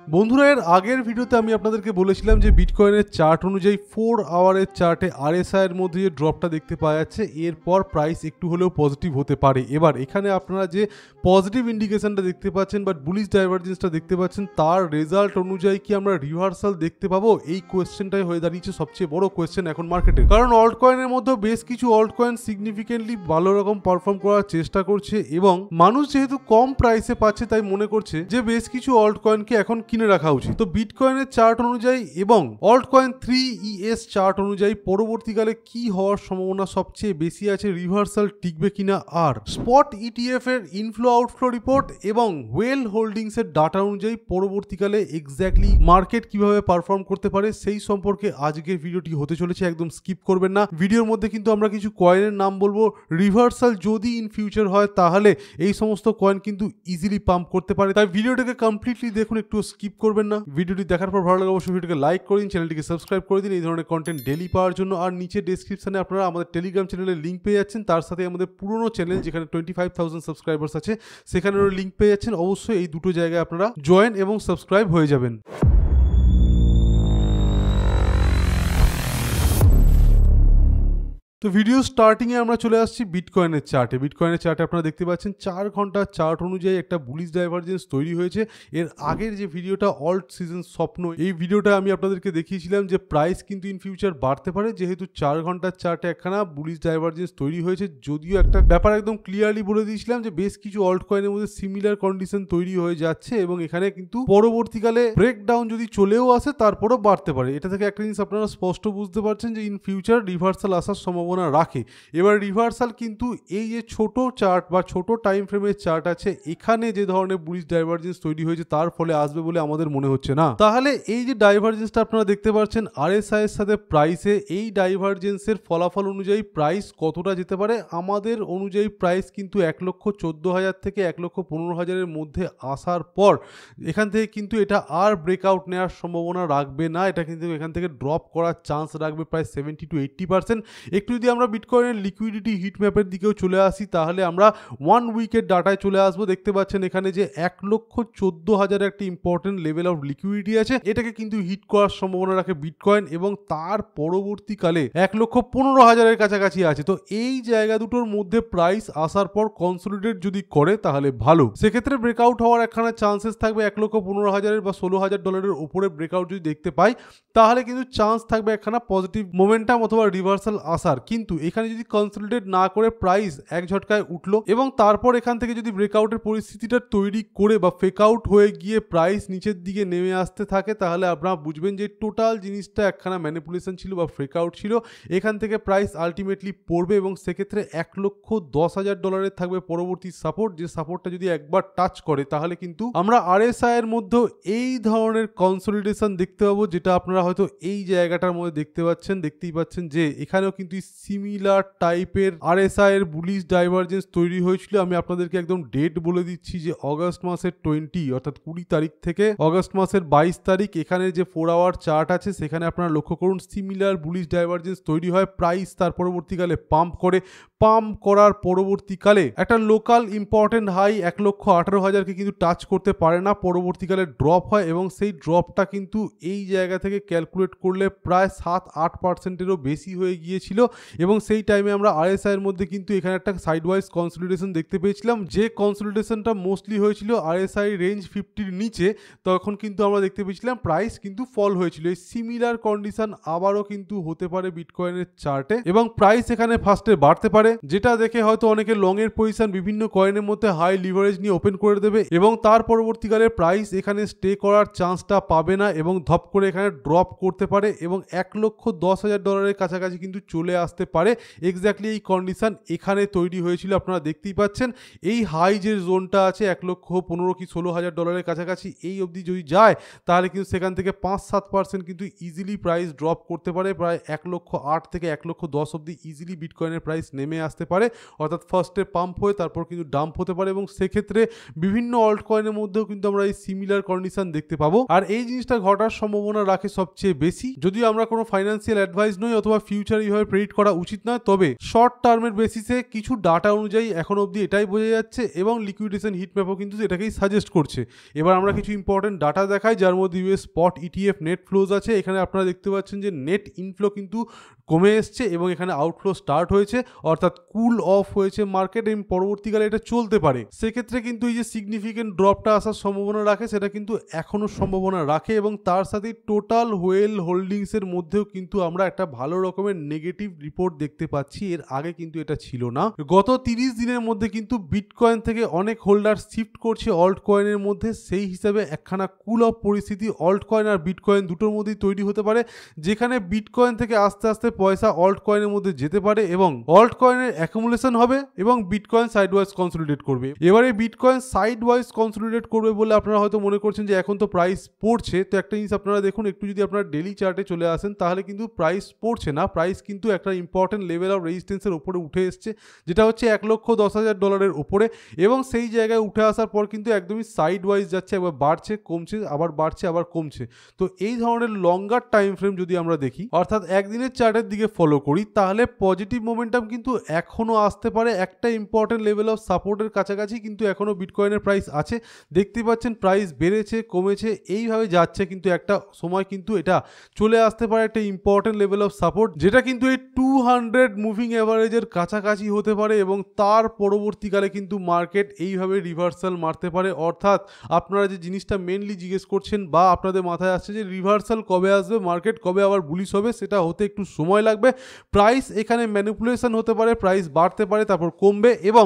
বন্ধুরা, এর আগের ভিডিওতে আমি আপনাদেরকে বলেছিলাম যে বিটকয়েনের চার্ট অনুযায়ী 4 আওয়ারের চার্টে আরএসআই এর মধ্যে যে ড্রপটা দেখতে পাওয়া যাচ্ছে, এরপর প্রাইস একটু হলেও পজিটিভ হতে পারে। এবার এখানে আপনারা যে পজিটিভ ইন্ডিকেশনটা দেখতে পাচ্ছেন বা বুলিশ ডাইভারজেন্সটা দেখতে পাচ্ছেন, তার রেজাল্ট অনুযায়ী কি আমরা রিভার্সাল দেখতে পাবো? এই কোয়েশ্চেনটাই হয়ে দাঁড়িয়েছে সবচেয়ে বড় কোয়েশ্চেন এখন মার্কেটে। কারণ অল্ট কয়েনের মধ্যে বেশ কিছু অল্ট কয়েন সিগনিফিকেন্টলি ভালো রকম পারফর্ম করার চেষ্টা করছে এবং মানুষ যেহেতু কম প্রাইসে পাচ্ছে তাই মনে করছে যে বেশ কিছু অল্ট কয়েনকে এখন কিনে রাখা উচিত। তো বিটকয়েনের চার্ট অনুযায়ী এবং অল্ট কয়েন 3ES চার্ট অনুযায়ী পরবর্তীকালে কি হওয়ার সম্ভাবনা সবচেয়ে বেশি আছে, রিভার্সাল টিকবে কিনা, আর স্পট ইটিএফ এর ইনফ্লো আউটফ্লো রিপোর্ট এবং ওয়েল হোল্ডিংস এর ডাটা অনুযায়ী পরবর্তীকালে এক্স্যাক্টলি মার্কেট কিভাবে পারফর্ম করতে পারে সেই সম্পর্কে আজকের ভিডিওটি হতে চলেছে। একদম স্কিপ করবেন না। ভিডিওর মধ্যে কিন্তু আমরা কিছু কয়েনের নাম বলবো। রিভার্সাল যদি ইন ফিউচার হয় তাহলে এই সমস্ত কয়েন কিন্তু ইজিলি পাম্প করতে পারে, তাই ভিডিওটাকে কমপ্লিটলি দেখুন, একটু স্কিপ করবেন না। ভিডিওটি দেখার পর ভালো লাগে অবশ্যই ভিডিওকে লাইক করে দিন, চ্যানেলটিকে সাবস্ক্রাইব করে দিন এই ধরনের কন্টেন্ট ডেলি পাওয়ার জন্য। আর নিচে ডেসক্রিপশনে আপনারা আমাদের টেলিগ্রাম চ্যানেলের লিঙ্ক পেয়ে যাচ্ছেন, তার সাথে আমাদের পুরনো চ্যানেল যেখানে 25,000 সাবস্ক্রাইবার্স আছে সেখানেরও লিঙ্ক পেয়ে যাচ্ছেন। অবশ্যই এই দুটো জায়গায় আপনারা জয়েন এবং সাবস্ক্রাইব হয়ে যাবেন। তো ভিডিও স্টার্টিংয়ে আমরা চলে আসছি বিটকয়েনের চার্টে। বিটকয়েনের চার্টে আপনারা দেখতে পাচ্ছেন 4 ঘন্টার চার্ট অনুযায়ী একটা বুলিশ ডাইভারজেন্স তৈরি হয়েছে। এর আগের যে ভিডিওটা অল্ট সিজন স্বপ্ন, এই ভিডিওটা আমি আপনাদেরকে দেখিয়েছিলাম যে প্রাইস কিন্তু ইন ফিউচার বাড়তে পারে, যেহেতু 4 ঘন্টার চার্টে একখানা বুলিশ ডাইভারজেন্স তৈরি হয়েছে। যদিও একটা ব্যাপার একদম ক্লিয়ারলি বলে দিয়েছিলাম যে বেশ কিছু অল্ট কয়েনের মধ্যে সিমিলার কন্ডিশন তৈরি হয়ে যাচ্ছে এবং এখানে কিন্তু পরবর্তীকালে ব্রেকডাউন যদি চলেও আসে তারপরও বাড়তে পারে। এটা থেকে একটা জিনিস আপনারা স্পষ্ট বুঝতে পারছেন যে ইন ফিউচার রিভার্সাল আসার সম্ভাবনা রাখে। এবার রিভার্সাল কিন্তু এই যে ছোট চার্ট বা ছোট টাইম ফ্রেমের চার্ট আছে, এখানে যে ধরনের বুলিশ ডাইভারজেন্স তৈরি হয়েছে তার ফলে আসবে বলে আমাদের মনে হচ্ছে না। তাহলে এই যে ডাইভারজেন্সটা আপনারা দেখতে পাচ্ছেন আরএসআই এর সাথে প্রাইসে, এই ডাইভারজেন্সের ফলাফল অনুযায়ী প্রাইস কতটা যেতে পারে? আমাদের অনুযায়ী প্রাইস কিন্তু 1,14,000 থেকে 1,15,000 মধ্যে আসার পর এখান থেকে কিন্তু এটা আর ব্রেকআউট নেওয়ার সম্ভাবনা রাখবে না। এটা কিন্তু এখান থেকে ড্রপ করার চান্স রাখবে প্রায় 70 to 80%। একটু যদি আমরা বিটকয়েনের লিকুইডিটি হিট ম্যাপের দিকেও চলে আসি তাহলে আমরা 1 উইকের ডাটায় চলে আসবো। দেখতে পাচ্ছেন এখানে যে 1,14,000 একটি ইম্পর্টেন্ট লেভেল অফ লিকুইডিটি আছে, এটাকে কিন্তু হিট করার সম্ভাবনা রাখে বিটকয়েন এবং তার পরবর্তীকালে 1,15,000 কাছাকাছি আছে। তো এই জায়গা দুটোর মধ্যে প্রাইস আসার পর কনসলিডেট যদি করে তাহলে ভালো, সেক্ষেত্রে ব্রেকআউট হওয়ার একখানা চান্সেস থাকবে 1,15,000 বা $16,000 উপরে ব্রেকআউট যদি দেখতে পাই তাহলে কিন্তু চান্স থাকবে একখানা পজিটিভ মোমেন্টাম অথবা রিভার্সাল আসার। কিন্তু এখানে যদি কনসলিডেট না করে প্রাইস এক ঝটকায় উঠলো এবং তারপর এখান থেকে যদি ব্রেকআউটের পরিস্থিতিটা তৈরি করে বা ফেক আউট হয়ে গিয়ে প্রাইস নিচের দিকে নেমে আসতে থাকে তাহলে আপনারা বুঝবেন যে টোটাল জিনিসটা একখানা ম্যানিপুলেশন ছিল বা ফেক আউট ছিল। এখান থেকে প্রাইস আলটিমেটলি পড়বে এবং সেক্ষেত্রে $1,10,000 থাকবে পরবর্তী সাপোর্ট, যে সাপোর্টটা যদি একবার টাচ করে তাহলে কিন্তু আমরা আরএসআই এর মধ্যে এই ধরনের কনসলিডেশন দেখতে পাবো, যেটা আপনারা হয়তো এই জায়গাটার মধ্যে দেখতেই পাচ্ছেন যে এখানেও কিন্তু সিমিলার টাইপের আরএসআই এর বুলিশ ডাইভারজেন্স তৈরি হয়েছিল। আমি আপনাদেরকে একদম ডেট বলে দিচ্ছি যে অগস্ট মাসের 20 অর্থাৎ 20 তারিখ থেকে অগস্ট মাসের 22 তারিখ এখানে যে 4 আওয়ার চার্ট আছে সেখানে আপনারা লক্ষ্য করুন সিমিলার বুলিশ ডাইভারজেন্স তৈরি হয়। প্রাইস তার পরবর্তীকালে পাম্প করার পরবর্তীকালে একটা লোকাল ইম্পর্টেন্ট হাই 1,18,000 কিন্তু টাচ করতে পারে না, পরবর্তীকালে ড্রপ হয় এবং সেই ড্রপটা কিন্তু এই জায়গা থেকে ক্যালকুলেট করলে প্রায় 7-8%-এরও বেশি হয়ে গিয়েছিল এবং সেই টাইমে আমরা আরএসআই এর মধ্যে কিন্তু এখানে একটা সাইডওয়াইজ কনসলিডেশন দেখতে পেয়েছিলাম, যে কনসলিডেশনটা মোস্টলি হয়েছিল আরএসআই রেঞ্জ 50-র নিচে। তখন কিন্তু আমরা দেখতে পেয়েছিলাম প্রাইস কিন্তু ফল হয়েছিল। এই সিমিলার কন্ডিশন আবারও কিন্তু হতে পারে বিটকয়েনের চার্টে এবং প্রাইস এখানে ফার্স্টে বাড়তে পারে, যেটা দেখে হয়তো অনেকে লং এর পজিশন বিভিন্ন কয়েনের মধ্যে হাই লিভারেজ নিয়ে ওপেন করে দেবে এবং তার পরবর্তীকালে প্রাইস এখানে স্টে করার চান্সটা পাবে না এবং ধপ করে এখানে ড্রপ করতে পারে এবং $1,10,000 কাছাকাছি কিন্তু চলে আসতে পারে। এক্স্যাক্টলি এই কন্ডিশন এখানে তৈরি হয়েছিল, আপনারা দেখতেই পাচ্ছেন। এই হাই যে জোনটা আছে 1,15,000 কি $16,000 কাছাকাছি, এই অবধি যদি যায় তাহলে কিন্তু সেখান থেকে 5-7% কিন্তু ইজিলি প্রাইস ড্রপ করতে পারে। প্রায় 1,08,000 থেকে 1,10,000 অবধি ইজিলি বিটকয়েনের প্রাইস নেমে আসতে পারে, অর্থাৎ ফার্স্টে পাম্প হয়ে তারপর কিন্তু ডাম্প হতে পারে এবং সেক্ষেত্রে বিভিন্ন অল্ট কয়েনের মধ্যেও কিন্তু আমরা এই সিমিলার কন্ডিশন দেখতে পাবো। আর এই জিনিসটা ঘটার সম্ভাবনা রাখে সবচেয়ে বেশি, যদিও আমরা কোনো ফাইন্যান্সিয়াল অ্যাডভাইস নই অথবা ফিউচার এইভাবে প্রেডিক্ট করা উচিত নয়, তবে শর্ট টার্মের বেসিসে কিছু ডাটা অনুযায়ী এখন অবধি এটাই বোঝা যাচ্ছে এবং লিকুইডেশন হিট ম্যাপও কিন্তু এটাকেই সাজেস্ট করছে। এবার আমরা কিছু ইম্পর্টেন্ট ডাটা দেখাই, যার মধ্যে US spot ETF net flows আছে। এখানে আপনারা দেখতে পাচ্ছেন যে নেট ইনফ্লো কিন্তু কমে এসছে এবং এখানে আউটফ্লো স্টার্ট হয়েছে, অর্থাৎ কুল অফ হয়েছে মার্কেট এবং পরবর্তীকালে এটা চলতে পারে। সেক্ষেত্রে কিন্তু এই যে সিগনিফিকেন্ট ড্রপটা আসার সম্ভাবনা রাখে সেটা কিন্তু এখনও সম্ভাবনা রাখে এবং তার সাথে টোটাল হোয়েল হোল্ডিংসের মধ্যেও কিন্তু আমরা একটা ভালো রকমের নেগেটিভ রিপোর্ট দেখতে পাচ্ছি। এর আগে কিন্তু এটা ছিল না। গত 30 দিনের মধ্যে কিন্তু বিটকয়েন থেকে অনেক হোল্ডার শিফট করছে অল্ট কয়েনের মধ্যে, সেই হিসাবে একখানা কুল অফ পরিস্থিতি অল্ট কয়েন আর বিটকয়েন দুটোর মধ্যেই তৈরি হতে পারে, যেখানে বিটকয়েন থেকে আস্তে আস্তে পয়সা অল্ট কয়েনের মধ্যে যেতে পারে এবং অল্ট কয়েনের অ্যাকুমুলেশন হবে এবং বিটকয়েন সাইড ওয়াইজ কনসলিডেট করবে। এবারে বিটকয়েন সাইড ওয়াইজ কনসলিডেট করবে বলে আপনারা হয়তো মনে করছেন যে এখন তো প্রাইস পড়ছে, তো একটা জিনিস আপনারা দেখুন, একটু যদি আপনারা ডেলি চার্টে চলে আসেন তাহলে কিন্তু প্রাইস পড়ছে না, প্রাইস কিন্তু একটা ইম্পর্টেন্ট লেভেল অফ রেজিস্ট্যান্সের উপরে উঠে এসছে, যেটা হচ্ছে $1,10,000 উপরে এবং সেই জায়গায় উঠে আসার পর কিন্তু একদমই সাইড ওয়াইজ যাচ্ছে, একবার বাড়ছে কমছে আবার বাড়ছে আবার কমছে। তো এই ধরনের লঙ্গার টাইম ফ্রেম যদি আমরা দেখি, অর্থাৎ একদিনের চার্টের দিকে ফলো করি, তাহলে পজিটিভ মোমেন্টাম কিন্তু এখনও আসতে পারে। একটা ইম্পর্টেন্ট লেভেল অফ সাপোর্টের কাছাকাছি কিন্তু এখনও বিটকয়েনের প্রাইস আছে। দেখতে পাচ্ছেন প্রাইস বেড়েছে কমেছে এইভাবে যাচ্ছে, কিন্তু একটা সময় কিন্তু এটা চলে আসতে পারে একটা ইম্পর্টেন্ট লেভেল অফ সাপোর্ট, যেটা কিন্তু এই 200 মুভিং অ্যাভারেজের কাছাকাছি হতে পারে এবং তার পরবর্তীকালে কিন্তু মার্কেট এইভাবে রিভার্সাল মারতে পারে। অর্থাৎ আপনারা যে জিনিসটা মেনলি জিজ্ঞেস করছেন বা আপনাদের মাথায় আসছে যে রিভার্সাল কবে আসবে, মার্কেট কবে আবার বুলিশ হবে, সেটা হতে একটু সময় লাগবে। প্রাইস এখানে ম্যানিপুলেশন হতে পারে, প্রাইস বাড়তে পারে তারপর কমবে এবং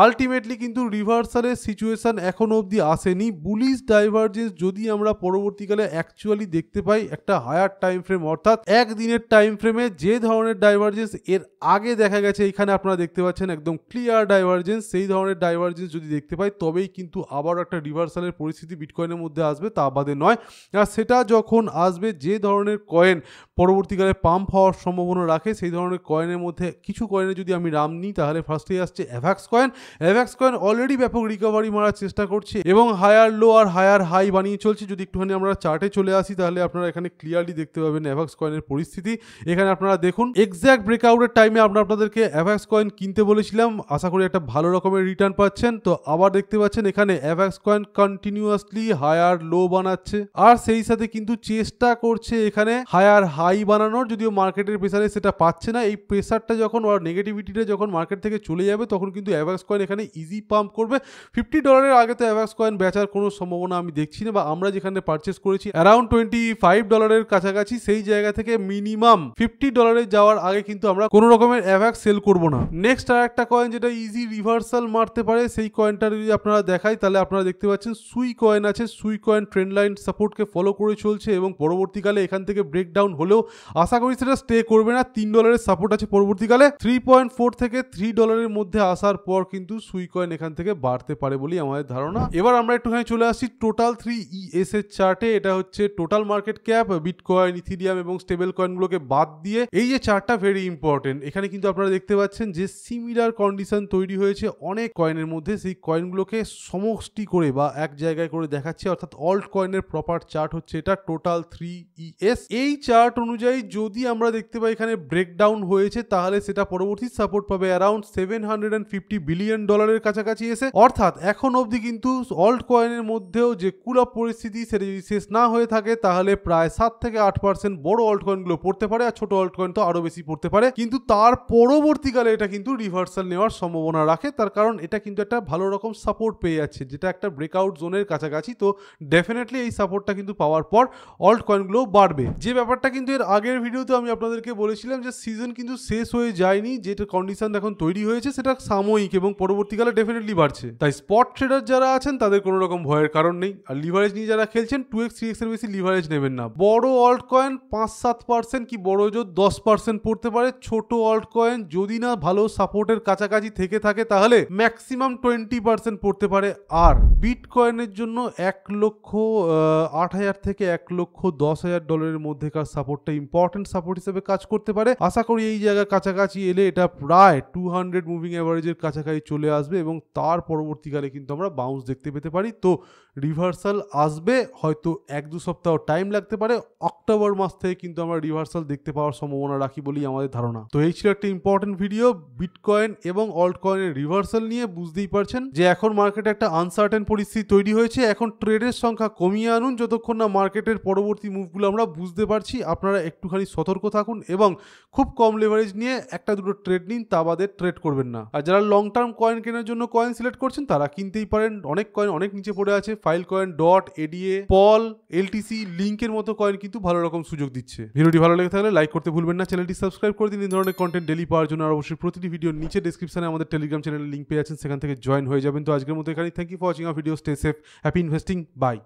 আলটিমেটলি কিন্তু রিভার্সালের সিচুয়েশন এখনো অবধি আসেনি। বুলিশ ডাইভারজেন্স যদি আমরা পরবর্তীকালে অ্যাকচুয়ালি দেখতে পাই একটা হায়ার টাইম ফ্রেম, অর্থাৎ একদিনের টাইম ফ্রেমে যে ধরনের ডাইভারজেন্স এর আগে দেখা গেছে, এখানে আপনারা দেখতে পাচ্ছেন একদম ক্লিয়ার ডাইভারজেন্স, সেই ধরনের ডাইভারজেন্স যদি দেখতে পাই তবেই কিন্তু আবার একটা রিভার্সালের পরিস্থিতি বিটকয়েনের মধ্যে আসবে, তা বাদে নয়। আর সেটা যখন আসবে, যে ধরনের কয়েন পরবর্তীকালে পাম্প হওয়ার সম্ভাবনা রাখে সেই ধরনের কয়েনের মধ্যে কিছু কয়েনে যদি আমি নাম নিই, তাহলে ফার্স্টেই আসছে অ্যাভাক্স কয়েন। অ্যাভাক্স কয়েন অলরেডি ব্যাপক রিকভারি মারার চেষ্টা করছে এবং হায়ার লো আর হায়ার হাই বানিয়ে চলছে। যদি একটুখানি আমরা চার্টে চলে আসি তাহলে আপনারা এখানে ক্লিয়ারলি দেখতে পাবেন অ্যাভাক্স কয়েনের পরিস্থিতি। এখানে আপনারা দেখুন এক্স্যাক্ট ব্রেকআউটের টাইমে আমরা আপনাদেরকে অ্যাভাক্স কয়েন কিনতে বলেছিলাম, আশা করি একটা ভালো রকমের রিটার্ন পাচ্ছেন। তো আবার দেখতে পাচ্ছেন এখানে অ্যাভাক্স কয়েন কন্টিনিউয়াসলি হায়ার লো বানাচ্ছে আর সেই সাথে কিন্তু চেষ্টা করছে এখানে হায়ার হাই বানানোর, যদিও মার্কেটের প্রেসারে সেটা পাচ্ছে না। এই প্রেসারটা যখন আর নেগেটিভিটিটা যখন মার্কেট থেকে চলে যাবে তখন কিন্তু অ্যাভাক্স কয়েন এখানে ইজি পাম্প করবে। $50 আগে তো অ্যাভাক্স কয়েন বেচার কোনো সম্ভাবনা আমি দেখছি না, বা আমরা যেখানে পারচেস করেছি অ্যারাউন্ড $25 কাছাকাছি, সেই জায়গা থেকে মিনিমাম $50 যাওয়ার আগে কিন্তু আমরা কোনো রকমের অ্যাভাক্স সেল করব না। নেক্সট আর একটা কয়েন যেটা ইজি রিভার্সাল মারতে পারে, সেই কয়েনটা যদি আপনারা দেখাই তাহলে আপনারা দেখতে পাচ্ছেন সুই কয়েন আছে। সুই কয়েন ট্রেন্ড লাইন সাপোর্টকে ফলো করে চলছে এবং পরবর্তীকালে এখান থেকে ব্রেকডাউন হলেও আশা করি সেটা স্টে করবে না। $3 সাপোর্ট আছে, পরবর্তীকালে 3.4 থেকে $3 মধ্যে আসার পর কিন্তু সুই কয়েন এখান থেকে বাড়তে পারে বলেই আমাদের ধারণা। এবার আমরা একটুখানি চলে আসছি টোটাল 3ES এর চার্টে। এটা হচ্ছে total market cap, bitcoin, ethereum এবং স্টেবল কয়েনগুলোকে বাদ দিয়ে। এই যে চার্টটা ভেরি ইম্পর্টেন্ট, এখানে কিন্তু আপনারা দেখতে পাচ্ছেন যে সিমিলার কন্ডিশন তৈরি হয়েছে অনেক কয়েনের মধ্যে, সেই কয়েনগুলোকে সমষ্টি করে বা এক জায়গায় করে দেখাচ্ছে, অর্থাৎ অল্ট কয়েনের প্রপার চার্ট হচ্ছে এটা টোটাল 3ES। এই চার্ট অনুযায়ী যদি আমরা দেখতে পাই এখানে ব্রেকডাউন হয়েছে তাহলে সেটা পরবর্তী সাপোর্ট পাবে অ্যারাউন্ড $750 বিলিয়ন কাছাকাছি এসে। অর্থাৎ এখন অবধি কিন্তু অল্ট কয়েনের মধ্যেও যে কুল অফ পরিস্থিতি সেটা যদি শেষ না হয়ে থাকে তাহলে প্রায় 7 থেকে 8% বড় অল্ট কয়েনগুলো পড়তে পারে, আর ছোট অল্ট কয়েন তো আরো বেশি পড়তে পারে, কিন্তু তার পরবর্তীকালে এটা কিন্তু রিভার্সাল নেওয়ার সম্ভাবনা রাখে। তার কারণ এটা কিন্তু একটা ভালো রকম সাপোর্ট পেয়ে যাচ্ছে, যেটা একটা ব্রেকআউট জোনের কাছাকাছি। তো ডেফিনেটলি এই সাপোর্টটা কিন্তু পাওয়ার পর অল্ট কয়েনগুলো বাড়বে। যে ব্যাপারটা কিন্তু এর আগের ভিডিওতে আমি আপনাদেরকে বলেছিলাম যে সিজন কিন্তু শেষ হয়ে যায়নি, যেটা কন্ডিশন এখন তৈরি হয়েছে সেটা সাময়িক এবং পরবর্তীকালে ডেফিনেটলি বাড়ছে। তাই স্পট ট্রেডার যারা আছেন তাদের কোনো রকম ভয়ের কারণ নেই, আর লিভারেজ নিয়ে যারা খেলছেন 2x 3x এর বেশি লিভারেজ নেবেন না। বড় অল্ট কয়েন 5-7% কি বড় জোর 10% পড়তে পারে, ছোট অল্ট কয়েন যদি না ভালো সাপোর্টের কাছাকাছি থেকে থাকে তাহলে ম্যাক্সিমাম 20% পড়তে পারে। আর বিটকয়েনের জন্য 1,08,000 থেকে $1,10,000 মধ্যেকার সাপোর্টটা ইম্পর্টেন্ট সাপোর্ট হিসেবে কাজ করতে পারে। আশা করি এই জায়গার কাছাকাছি এলে এটা প্রায় 200 মুভিং অ্যাভারেজের কাছাকাছি চলে আসবে এবং তার পরবর্তীকালে কিন্তু আমরা বাউন্স দেখতে পেতে পারি। তো রিভার্সাল আসবে, হয়তো 1-2 সপ্তাহ টাইম লাগতে পারে। অক্টোবর মাস থেকে কিন্তু আমরা রিভার্সাল দেখতে পাওয়ার সম্ভাবনা রাখি বলেই আমাদের আমাদের ধারণা। তো এই ছিল একটা ইম্পর্টেন্ট ভিডিও বিটকয়েন এবং অল্ট কয়েনের রিভার্সাল নিয়ে। বুঝতেই পারছেন যে এখন মার্কেটে একটা আনসার্টেন পরিস্থিতি তৈরি হয়েছে। এখন ট্রেডের সংখ্যা কমিয়ে আনুন যতক্ষণ না মার্কেটের পরবর্তী মুভগুলো আমরা বুঝতে পারছি। আপনারা একটুখানি সতর্ক থাকুন এবং খুব কম লেভারেজ নিয়ে একটা দুটো ট্রেড নিন, তা বাদে ট্রেড করবেন না। আর যারা লং টার্ম কয়েন কেনার জন্য কয়েন সিলেক্ট করছেন তারা কিনতেই পারেন। অনেক কয়েন অনেক নিচে পড়ে আছে। ফাইল কয়েন, ডট, এডিএ, পল, এলটিসি, লিঙ্কের মতো কয়েন কিন্তু ভালো রকম সুযোগ দিচ্ছে। ভিডিওটি ভালো লেগে থাকলে লাইক করতে ভুলবেন না, চ্যানেলটি সাবস্ক্রাইব করে দিন এই ধরনের কন্টেন্ট ডেলি পাওয়ার জন্য। আর অবশ্যই প্রতিটি ভিডিওর নিচে ডেসক্রিপশনে আমাদের টেলিগ্রাম চ্যানেলের লিঙ্ক পেয়ে আছেন, সেখান থেকে জয়েন হয়ে যাবেন। তো আজকের মতো এখানেই। Thank you for watching our video. Stay safe, happy investing, by.